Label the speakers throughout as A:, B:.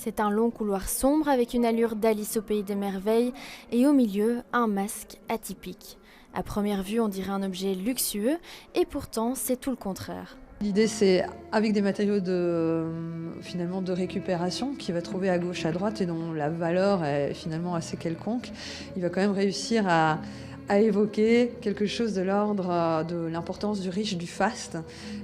A: C'est un long couloir sombre avec une allure d'Alice au pays des merveilles et au milieu, un masque atypique. À première vue, on dirait un objet luxueux et pourtant, c'est tout le contraire.
B: L'idée, c'est avec des matériaux finalement de récupération qu'il va trouver à gauche, à droite et dont la valeur est finalement assez quelconque. Il va quand même réussir à évoquer quelque chose de l'ordre de l'importance du riche, du faste.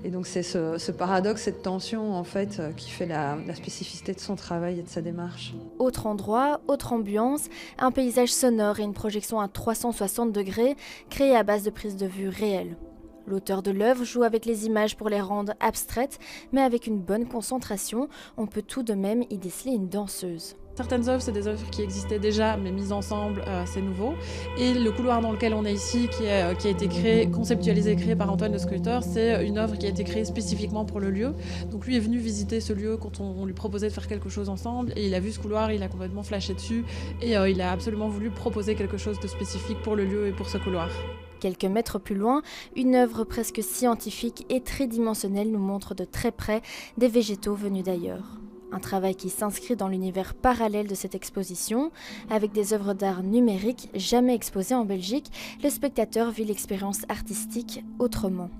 B: Et donc c'est ce paradoxe, cette tension en fait qui fait la spécificité de son travail et de sa démarche.
A: Autre endroit, autre ambiance, un paysage sonore et une projection à 360 degrés créée à base de prises de vue réelles. L'auteur de l'œuvre joue avec les images pour les rendre abstraites, mais avec une bonne concentration, on peut tout de même y déceler une danseuse.
C: Certaines œuvres, c'est des œuvres qui existaient déjà, mais mises ensemble, c'est nouveau. Et le couloir dans lequel on est ici, qui a été créé, conceptualisé, créé par Antoine Le Sculpteur, c'est une œuvre qui a été créée spécifiquement pour le lieu. Donc lui est venu visiter ce lieu quand on lui proposait de faire quelque chose ensemble, et il a vu ce couloir, il a complètement flashé dessus, et il a absolument voulu proposer quelque chose de spécifique pour le lieu et pour ce couloir.
A: Quelques mètres plus loin, une œuvre presque scientifique et tridimensionnelle nous montre de très près des végétaux venus d'ailleurs. Un travail qui s'inscrit dans l'univers parallèle de cette exposition. Avec des œuvres d'art numériques jamais exposées en Belgique, le spectateur vit l'expérience artistique autrement.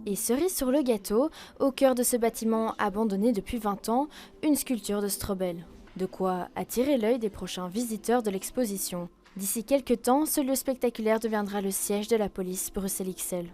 A: Et cerise sur le gâteau, au cœur de ce bâtiment abandonné depuis 20 ans, une sculpture de Strobel. De quoi attirer l'œil des prochains visiteurs de l'exposition. D'ici quelques temps, ce lieu spectaculaire deviendra le siège de la police Bruxelles XL.